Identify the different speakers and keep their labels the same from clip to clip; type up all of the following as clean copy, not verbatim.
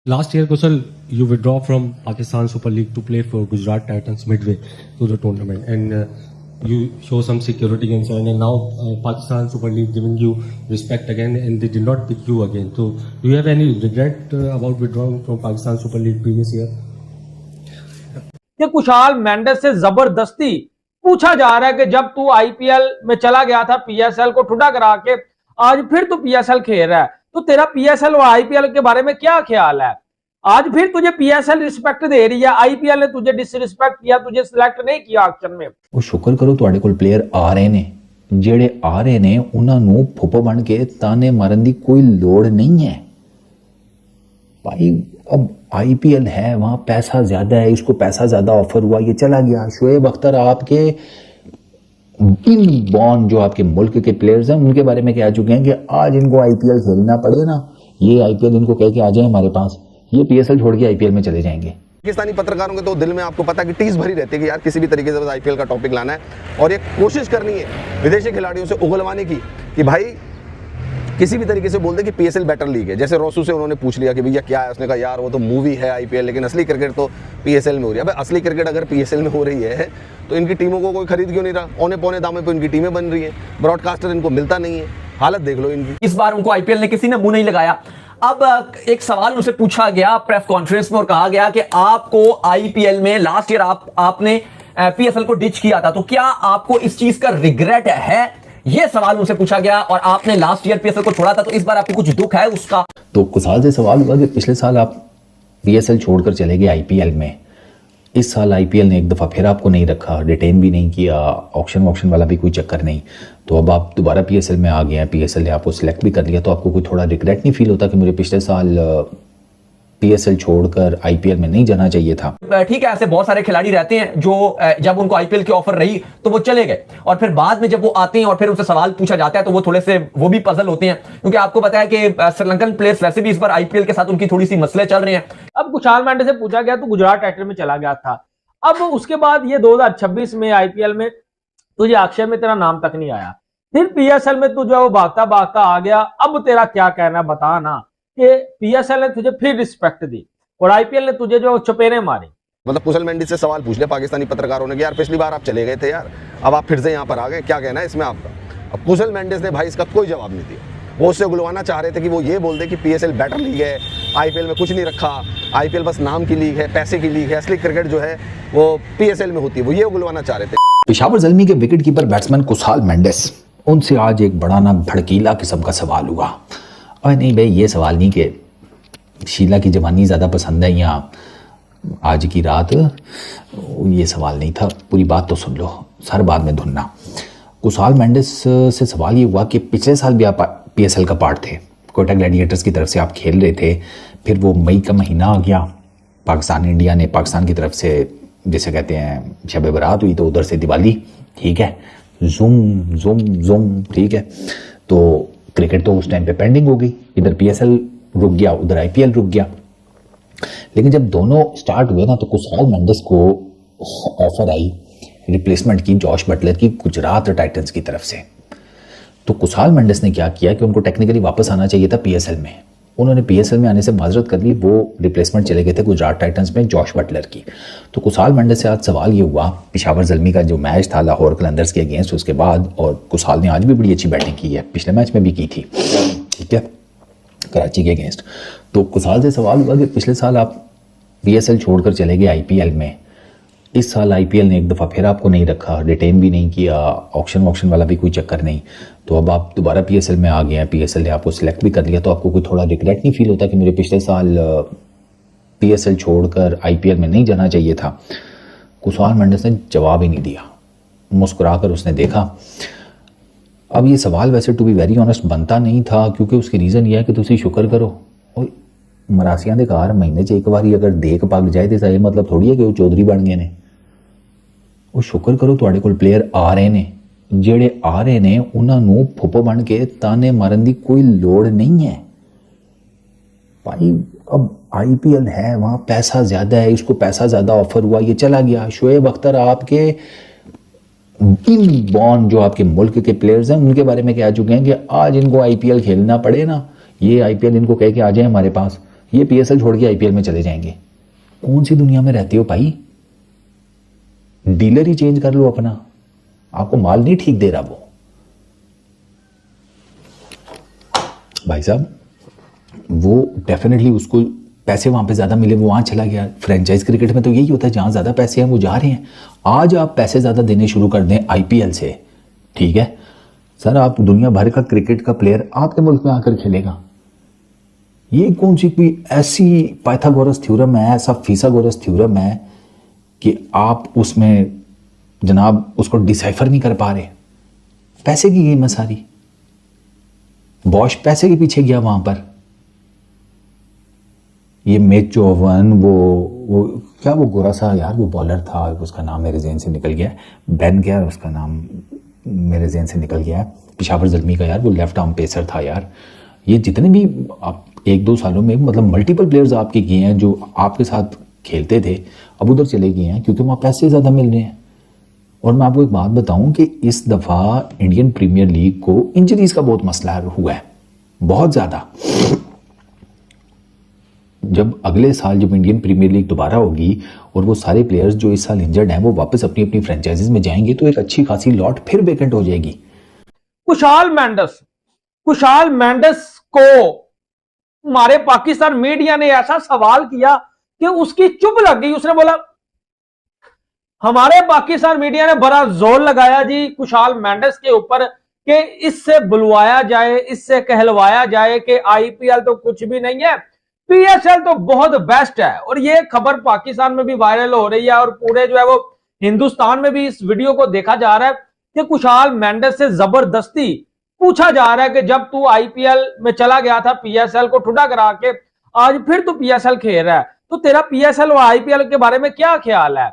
Speaker 1: Last year, Kusal, you withdraw from Pakistan Super League to play for Gujarat Titans midway to the tournament, and you show some security concern. And now Pakistan Super League giving you respect again, and they did not pick you again. So, do you have any regret about withdrawing from Pakistan Super League previous year?
Speaker 2: कि Kushal Mendes से जबरदस्ती पूछा जा रहा है कि जब तू आईपीएल में चला गया था पीएसएल को ठुडा करा के आज फिर तू पीएसएल खेल रहा है, तो तेरा पीएसएल और आईपीएल के बारे में क्या ख्याल है? आज फिर तुझे पीएसएल रिस्पेक्ट दे रही है, आईपीएल ने तुझे डिसरिस्पेक्ट किया, तुझे सिलेक्ट नहीं किया ऑक्शन में।
Speaker 3: ਉਹ ਸ਼ੁਕਰ ਕਰੋ ਤੁਹਾਡੇ ਕੋਲ ਪਲੇਅਰ ਆ ਰਹੇ ਨੇ, ਜਿਹੜੇ ਆ ਰਹੇ ਨੇ ਉਹਨਾਂ ਨੂੰ ਫੁੱਫੋ ਬਣ ਕੇ ਤਾਨੇ ਮਾਰਨ ਦੀ ਕੋਈ ਲੋੜ नहीं है भाई। अब आईपीएल है, वहां पैसा ज्यादा है, इसको पैसा ज्यादा ऑफर हुआ, ये चला गया। शोएब अख्तर आपके इनबॉर्न जो आपके मुल्क के प्लेयर्स हैं उनके बारे में कह चुके हैं कि आज इनको आईपीएल खेलना पड़े ना, ये आईपीएल इनको कह के आ जाए हमारे पास, ये पीएसएल छोड़ के आईपीएल में चले जाएंगे।
Speaker 4: पाकिस्तानी पत्रकारों के तो दिल में आपको पता है कि टीस भरी रहती है कि यार किसी भी तरीके से बस आईपीएल का टॉपिक लाना है और एक कोशिश करनी है विदेशी खिलाड़ियों से उगलवाने की कि भाई किसी भी तरीके से बोल दे कि पीएसएल बेटर लीग है। जैसे रोसू से उन्होंने पूछ लिया कि भैया क्या है, उसने कहा यार वो तो मूवी है आईपीएल, लेकिन असली क्रिकेट तो पीएसएल में हो रही है। अब असली क्रिकेट अगर पीएसएल में हो रही है तो इनकी टीमों को कोई खरीद क्यों नहीं रहा? औने पौने दामों पे इनकी टीमें बन रही है, ब्रॉडकास्टर इनको मिलता नहीं है। हालत देख लो इनकी।
Speaker 5: इस बार उनको आईपीएल ने किसी ने मुंह नहीं लगाया। अब एक सवाल उनसे पूछा गया प्रेस कॉन्फ्रेंस में और कहा गया कि आपको आईपीएल में लास्ट ईयर आपने पीएसएल को डिच किया था, तो क्या आपको इस चीज का रिग्रेट है? ये सवाल उनसे पूछा गया और आपने लास्ट ईयर पीएसएल को छोड़ा था, तो इस बार आपको कुछ दुख है उसका?
Speaker 3: तो कुछ साल से सवाल हुआ कि पिछले साल आप पीएसएल छोड़कर चले गए आईपीएल में, इस साल आईपीएल ने एक दफा फिर आपको नहीं रखा, डिटेन भी नहीं किया, ऑक्शन वाला भी कोई चक्कर नहीं, तो अब आप दोबारा पीएसएल में आ गए हैं, पीएसएल ने आपको सिलेक्ट भी कर लिया, तो आपको कोई थोड़ा रिग्रेट नहीं फील होता कि मुझे पिछले साल पीएसएल छोड़कर आईपीएल में नहीं जाना चाहिए था?
Speaker 5: ठीक है, ऐसे बहुत सारे खिलाड़ी रहते हैं जो जब उनको आईपीएल की ऑफर रही तो वो चले गए और फिर बाद में जब वो आते हैं और फिर उनसे सवाल पूछा जाता है तो वो थोड़े से वो भी पजल होते हैं, क्योंकि आपको पता है कि श्रीलंकन प्लेयर्स वैसे भी इस बार आईपीएल के साथ उनकी थोड़ी सी मसले चल रहे हैं।
Speaker 2: अब कुशाल मेंडेस से पूछा गया तो गुजरात टाइटन में चला गया था, अब उसके बाद ये 2026 में आईपीएल में तुझे अक्षय में तेरा नाम तक नहीं आया, फिर पीएसएल में तू जो वो भागता भागता आ गया। अब तेरा क्या कहना है बता ना, कि पीएसएल ने तुझे फिर रिस्पेक्ट दी और आईपीएल ने तुझे जो चपेने मारी।
Speaker 4: मतलब कुशल मेंडिस से सवाल पूछ लिया पाकिस्तानी पत्रकारों ने कि यार पिछली बार आप चले गए थे यार, अब आप फिर से यहाँ पर आ गए, क्या कहना है इसमें आपका? अब कुशल मेंडिस ने भाई इसका कोई जवाब नहीं दिया। वो उससे गुलवाना चाह रहे थे कि वो ये बोल दे कि पीएसएल बेटर लीग है, आईपीएल में कुछ नहीं रखा, आईपीएल बस नाम की लीग है, पैसे की लीग है, असली क्रिकेट जो है वो पीएसएल में होती है, वो ये गुलवाना चाह रहे थे।
Speaker 3: पेशावर ज़ल्मी के wicket keeper batsman Kushal Mendis, उनसे आज एक बड़ा ना भड़कीला किस्म का सवाल हुआ। और नहीं भाई, ये सवाल नहीं कि शीला की जवानी ज़्यादा पसंद है या आज की रात, ये सवाल नहीं था, पूरी बात तो सुन लो, सर बाद में धुनना। कुशाल मेंडिस से सवाल ये हुआ कि पिछले साल भी आप पीएसएल का पार्ट थे, कोटा ग्लैडिएटर्स की तरफ से आप खेल रहे थे, फिर वो मई का महीना आ गया, पाकिस्तान इंडिया ने पाकिस्तान की तरफ से जैसे कहते हैं शब बरात हुई तो उधर से दिवाली, ठीक है, जुम जुम जुम, ठीक है, तो क्रिकेट तो उस टाइम पे पेंडिंग हो गई, इधर पीएसएल रुक गया, उधर आईपीएल रुक गया। लेकिन जब दोनों स्टार्ट हुए ना तो कुशाल मेंडिस को ऑफर आई रिप्लेसमेंट की जॉश बटलर की गुजरात टाइटंस की तरफ से। तो कुशाल मेंडिस ने क्या किया कि उनको टेक्निकली वापस आना चाहिए था पीएसएल में, उन्होंने पीएसएल में आने से माजरत कर ली, वो रिप्लेसमेंट चले गए थे गुजरात टाइटंस में जॉश बटलर की। तो कुशाल मेंडिस से आज सवाल ये हुआ, पेशावर ज़ल्मी का जो मैच था लाहौर कलंदर्स के अगेंस्ट, उसके बाद, और कुशाल ने आज भी बड़ी अच्छी बैटिंग की है, पिछले मैच में भी की थी, ठीक है, कराची के अगेंस्ट। तो कुशाल से सवाल हुआ कि पिछले साल आप पीएसएल छोड़कर चले गए आईपीएल में, इस साल आईपीएल ने एक दफ़ा फिर आपको नहीं रखा, डिटेन भी नहीं किया, ऑक्शन वाला भी कोई चक्कर नहीं, तो अब आप दोबारा पीएसएल में आ गए हैं, पीएसएल ने आपको सिलेक्ट भी कर लिया, तो आपको कोई थोड़ा रिग्रेट नहीं फील होता कि मुझे पिछले साल पीएसएल छोड़कर आईपीएल में नहीं जाना चाहिए था? कुशाल मेंडिस ने जवाब ही नहीं दिया, मुस्कुराकर उसने देखा। अब ये सवाल वैसे टू बी वेरी ऑनेस्ट बनता नहीं था, क्योंकि उसकी रीज़न ये है कि तुसी शुक्र करो, और मरासियां दे घर महीने च एक बारी अगर देख पग जाए तो ये मतलब थोड़ी है कि वो चौधरी बन गए ने। वो शुक्र करो तुहाडे कोल प्लेयर आ रहे ने, ਜਿਹੜੇ आ रहे ने उन्होंने फुप्पो बन के ताने मारन की कोई लोड़ नहीं है भाई। अब आईपीएल है, वहाँ पैसा ज़्यादा है, इसको पैसा ज़्यादा ऑफर हुआ, ये चला गया। शोएब अख्तर आपके इनबॉर्न जो आपके मुल्क के प्लेयर्स हैं उनके बारे में कह चुके हैं कि आज इनको आईपीएल खेलना पड़े ना, ये आईपीएल इनको कह के आ जाए हमारे पास, ये पीएसएल छोड़ के आईपीएल में चले जाएंगे। कौन सी दुनिया में रहते हो भाई? डीलर ही चेंज कर लो अपना, आपको माल नहीं ठीक दे रहा वो। भाई साहब वो डेफिनेटली उसको पैसे वहां पे ज्यादा मिले, वो वहां चला गया। फ्रेंचाइज क्रिकेट में तो यही होता है, जहां ज्यादा पैसे हैं वो जा रहे हैं। आज आप पैसे ज्यादा देने शुरू कर दें आईपीएल से, ठीक है सर, आप दुनिया भर का क्रिकेट का प्लेयर आपके मुल्क में आकर खेलेगा। ये कौन सी कोई ऐसी पाइथागोरस थ्योरम है, ऐसा फीसागोरस थ्योरम है कि आप उसमें जनाब उसको डिसाइफर नहीं कर पा रहे? पैसे की गेम है सारी। बॉश पैसे के पीछे गया वहां पर। ये मेचोवन वो क्या वो गोरा सा यार वो बॉलर था, उसका नाम मेरे ज़हन से निकल गया, बैन गया उसका नाम मेरे ज़हन से निकल गया है, पेशावर ज़ल्मी का यार, वो लेफ्ट आर्म पेसर था यार। ये जितने भी आप 1-2 सालों में मतलब मल्टीपल प्लेयर्स आपके गए हैं जो आपके साथ खेलते थे, अब उधर चले गए हैं क्योंकि वहाँ पैसे ज़्यादा मिल रहे हैं। और मैं आपको एक बात बताऊं कि इस दफ़ा इंडियन प्रीमियर लीग को इंजरीज का बहुत मसला हुआ है, बहुत ज़्यादा। जब अगले साल जब इंडियन प्रीमियर लीग दोबारा होगी और वो सारे प्लेयर्स जो इस साल इंजर्ड हैं वो वापस अपनी अपनी फ्रेंचाइजीज में जाएंगे तो एक अच्छी खासी लॉट फिर वेकेंट हो जाएगी।
Speaker 2: कुशाल मेंडिस को हमारे पाकिस्तान मीडिया ने ऐसा सवाल किया कि उसकी चुप लग गई। उसने बोला, हमारे पाकिस्तान मीडिया ने बड़ा जोर लगाया जी कुशाल मेंडिस के ऊपर कि इससे बुलवाया जाए, इससे कहलवाया जाए कि आईपीएल तो कुछ भी नहीं है, पीएसएल तो बहुत बेस्ट है। और ये खबर पाकिस्तान में भी वायरल हो रही है और पूरे जो है वो हिंदुस्तान में भी इस वीडियो को देखा जा रहा है कि कुशाल मेंडिस से जबरदस्ती पूछा जा रहा है कि जब तू आईपीएल में चला गया था पीएसएल को ठुडा करा के, आज फिर तू पीएसएल खेल रहा है, तो तेरा पीएसएल और आईपीएल के बारे में क्या ख्याल है?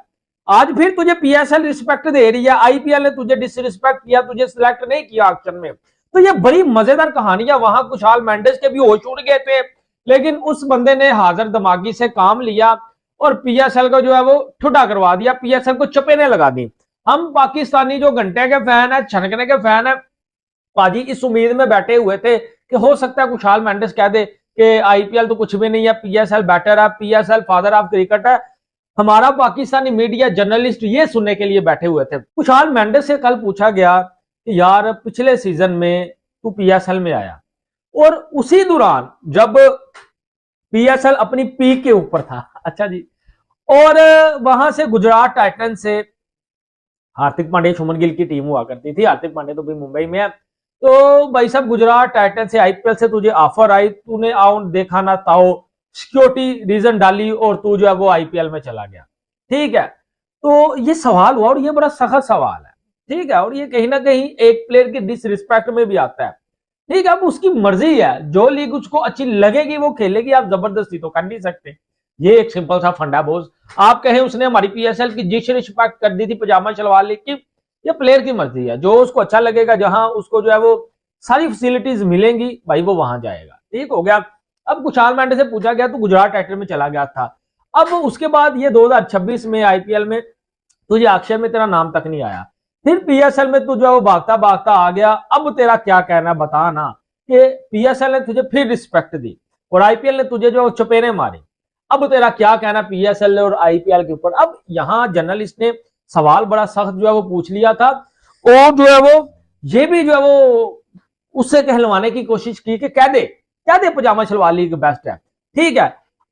Speaker 2: आज फिर तुझे पीएसएल रिस्पेक्ट दे रही है, आईपीएल ने तुझे डिसरिस्पेक्ट किया, तुझे सिलेक्ट नहीं किया ऑक्शन में। तो ये बड़ी मजेदार कहानियां, वहां कुशाल मेंडिस के भी होश उड़ गए थे, लेकिन उस बंदे ने हाजिर दिमागी से काम लिया और पीएसएल को जो है वो ठुडा करवा दिया, पीएसएल को चपेने लगा दी। हम पाकिस्तानी जो घंटे के फैन है, छनकने के फैन है, पाजी इस उम्मीद में बैठे हुए थे कि हो सकता है कुशाल मेंडिस कह दे कि आईपीएल तो कुछ भी नहीं है, पीएसएल बेटर है, पीएसएल फादर ऑफ क्रिकेट है। हमारा पाकिस्तानी मीडिया जर्नलिस्ट ये सुनने के लिए बैठे हुए थे। कुशाल मेंडिस से कल पूछा गया कि यार पिछले सीजन में तू पीएसएल में आया और उसी दौरान जब पीएसएल अपनी पीक के ऊपर था, अच्छा जी, और वहां से गुजरात टाइटन से हार्दिक पांड्या शुभमन गिल की टीम हुआ करती थी, हार्दिक पांड्या तो भी मुंबई में है, तो भाई साहब गुजरात टाइटन से आईपीएल से तुझे ऑफर आई, तूने आओ देखा ना ताओ सिक्योरिटी रीजन डाली और तू जो है वो आईपीएल में चला गया, ठीक है। तो ये सवाल हुआ और ये बड़ा सख्त सवाल है, ठीक है, और ये कहीं ना कहीं एक प्लेयर की डिसरिस्पेक्ट में भी आता है, ठीक है। अब उसकी मर्जी है, जो लीग उसको अच्छी लगेगी वो खेलेगी, आप जबरदस्ती तो कर नहीं सकते। ये एक सिंपल सा फंडा बोझ। आप कहें उसने हमारी पीएसएल की डिसरिस्पेक्ट कर दी थी पजामा शलवार लीग की, ये प्लेयर की मर्जी है, जो उसको अच्छा लगेगा, जहां उसको जो है वो सारी फैसिलिटीज मिलेंगी भाई वो वहां जाएगा, ठीक हो गया। अब कुशाल मेंडिस से पूछा गया, तो गुजरात टाइटन में चला गया था, अब उसके बाद ये 2026 में आईपीएल में तुझे अक्षय में तेरा नाम तक नहीं आया, फिर पीएसएल में तू जो है वो भागता भागता आ गया, अब तेरा क्या कहना बता ना, कि पीएसएल ने तुझे फिर रिस्पेक्ट दी और आईपीएल ने तुझे जो चपेने मारे, अब तेरा क्या कहना पीएसएल और आईपीएल के ऊपर? अब यहां जर्नलिस्ट ने सवाल बड़ा सख्त जो है वो पूछ लिया था और जो है वो ये भी जो है वो उससे कहलवाने की कोशिश की कि कह दे पजामा शलवार लीग बेस्ट है, ठीक है।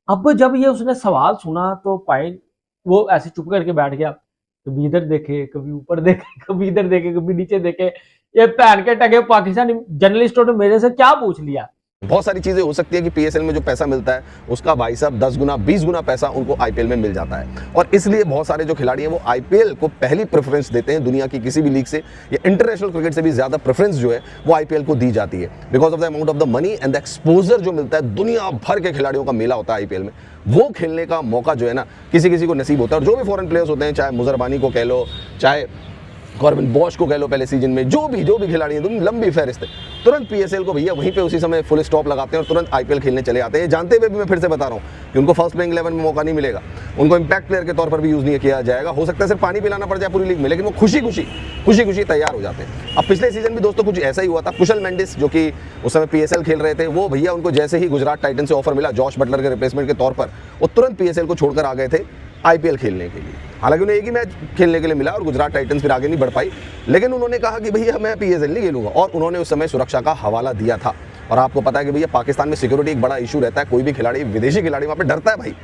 Speaker 2: अब जब ये उसने सवाल सुना तो पाइन वो ऐसे चुप करके बैठ गया, कभी इधर देखे, कभी ऊपर देखे, कभी इधर देखे, कभी नीचे देखे। ये पहन के टके पाकिस्तानी जर्नलिस्टों ने मेरे से क्या पूछ लिया।
Speaker 4: बहुत सारी चीजें हो सकती है कि पीएसएल में जो पैसा मिलता है उसका भाई साहब 10 गुना 20 गुना पैसा उनको आईपीएल में मिल जाता है, और इसलिए बहुत सारे जो खिलाड़ी हैं वो आईपीएल को पहली प्रेफरेंस देते हैं दुनिया की किसी भी लीग से या इंटरनेशनल क्रिकेट से भी ज्यादा प्रेफरेंस जो है वो आईपीएल को दी जाती है, because of the amount of the money and the exposure जो मिलता है। दुनिया भर के खिलाड़ियों का मेला होता है आईपीएल में, वो खेलने का मौका जो है ना किसी किसी को नसीब होता है। और जो भी फॉरेन प्लेयर्स होते हैं, चाहे मुजरबानी को कह लो, चाहे कॉर्बिन बॉश को कह लो पहले सीजन में, जो भी खिलाड़ी हैं, लंबी फहरिस्त है, तुरंत पीएसएल को भैया वहीं पे उसी समय फुल स्टॉप लगाते हैं और तुरंत आईपीएल खेलने चले आते हैं, जानते हुए भी मैं फिर से बता रहा हूँ कि उनको फर्स्ट प्लेइंग 11 में मौका नहीं मिलेगा, उनको इंपैक्ट प्लेयर के तौर पर भी यूज नहीं किया जाएगा, हो सकता है सिर्फ पानी पिलाना पड़ जाए पूरी लीग में, लेकिन वो खुशी खुशी तैयार हो जाते हैं। अब पिछले सीजन भी दोस्तों कुछ ऐसा ही हुआ था, कुशल मेंडिस जो कि उस समय पीएसएल खेल रहे थे, वो भैया उनको जैसे ही गुजरात टाइटन से ऑफर मिला जॉश बटलर के रिप्लेसमेंट के तौर पर, वो तुरंत पीएसएल को छोड़कर आ गए थे आईपीएल खेलने के लिए। हालांकि उन्हें एक ही मैच खेलने के लिए मिला और गुजरात टाइटंस फिर आगे नहीं बढ़ पाई, लेकिन उन्होंने कहा कि भैया मैं पीएसएल नहीं खेलूंगा, और उन्होंने उस समय सुरक्षा का हवाला दिया था। और आपको पता है कि भैया पाकिस्तान में सिक्योरिटी एक बड़ा इशू रहता है, कोई भी खिलाड़ी, विदेशी खिलाड़ी वहाँ पे डरता है भाई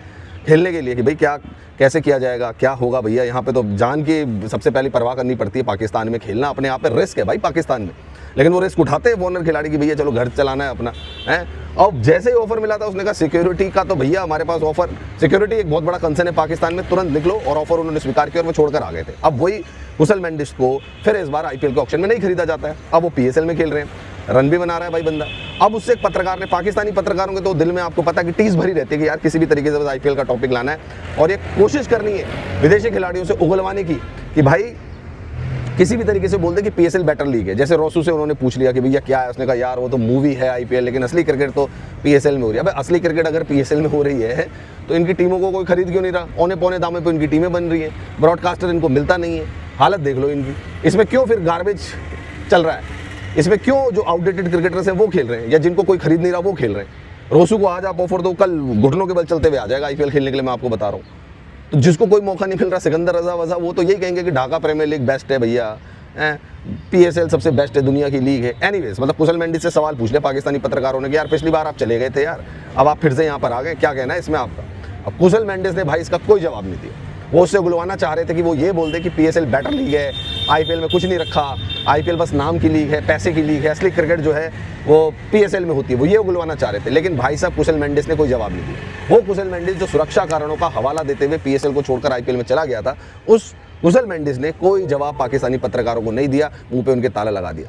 Speaker 4: खेलने के लिए कि भाई क्या कैसे किया जाएगा, क्या होगा। भैया यहाँ पे तो जान की सबसे पहली परवाह करनी पड़ती है, पाकिस्तान में खेलना अपने आप पे रिस्क है भाई पाकिस्तान में, लेकिन वो रिस्क उठाते हैं वॉर्नर खिलाड़ी की भैया चलो घर चलाना है अपना है। और जैसे ही ऑफर मिला था उसने कहा सिक्योरिटी का तो भैया हमारे पास ऑफर, सिक्योरिटी एक बहुत बड़ा कंसर्न है पाकिस्तान में, तुरंत निकलो, और ऑफर उन्होंने स्वीकार किया और वो छोड़कर आ गए थे। अब वही कुशल मेंडिस को फिर इस बार आईपीएल के ऑक्शन में नहीं खरीदा जाता है, अब वो पीएसएल में खेल रहे हैं, रन भी बना रहा है भाई बंदा। अब उससे एक पत्रकार ने, पाकिस्तानी पत्रकारों के तो दिल में आपको पता है कि टीस भरी रहती है कि यार किसी भी तरीके से बस आईपीएल का टॉपिक लाना है और एक कोशिश करनी है विदेशी खिलाड़ियों से उगलवाने की कि भाई किसी भी तरीके से बोल दे कि पीएसएल बेटर लीग है। जैसे रोसू से उन्होंने पूछ लिया कि भैया क्या है, उसने कहा यार वो तो मूवी है आईपीएल, लेकिन असली क्रिकेट तो पीएसएल में हो रही है। अब असली क्रिकेट अगर पीएसएल में हो रही है तो इनकी टीमों को कोई खरीद क्यों नहीं रहा, औने पौने दामों पे इनकी टीमें बन रही हैं, ब्रॉडकास्टर इनको मिलता नहीं है, हालत देख लो इनकी। इसमें क्यों फिर गार्बेज चल रहा है, इसमें क्यों जो आउटडेटेड क्रिकेटर्स हैं वो खेल रहे हैं, या जिनको कोई खरीद नहीं रहा वो खेल रहे हैं। रोसू को आज आप ऑफर दो, कल घुटनों के बल चलते हुए आ जाएगा आईपीएल खेलने के लिए, मैं आपको बता रहा हूँ। तो जिसको कोई मौका नहीं मिल रहा, सिकंदर रजा वजा, वो तो यही कहेंगे कि ढाका प्रीमियर लीग बेस्ट है भैया, पीएसएल सबसे बेस्ट है, दुनिया की लीग है। एनीवेज, मतलब कुशल मेंडिस से सवाल पूछ ले पाकिस्तानी पत्रकारों ने कि यार पिछली बार आप चले गए थे यार, अब आप फिर से यहाँ पर आ गए, क्या कहना है इसमें आपका। अब कुशल मेंडिस ने भाई इसका कोई जवाब नहीं दिया। वो उससे बुलवाना चाह रहे थे कि वो ये बोल दे कि पीएसएल बेटर लीग है, आईपीएल में कुछ नहीं रखा, आईपीएल बस नाम की लीग है, पैसे की लीग है, असली क्रिकेट जो है वो पीएसएल में होती है, वो ये बुलवाना चाह रहे थे। लेकिन भाई साहब कुशल मेंडिस ने कोई जवाब नहीं दिया। वो कुशल मेंडिस जो सुरक्षा कारणों का हवाला देते हुए पीएसएल को छोड़कर आईपीएल में चला गया था, उस कुशल मेंडिस ने कोई जवाब पाकिस्तानी पत्रकारों को नहीं दिया, मुंह पे उनके ताला लगा दिया।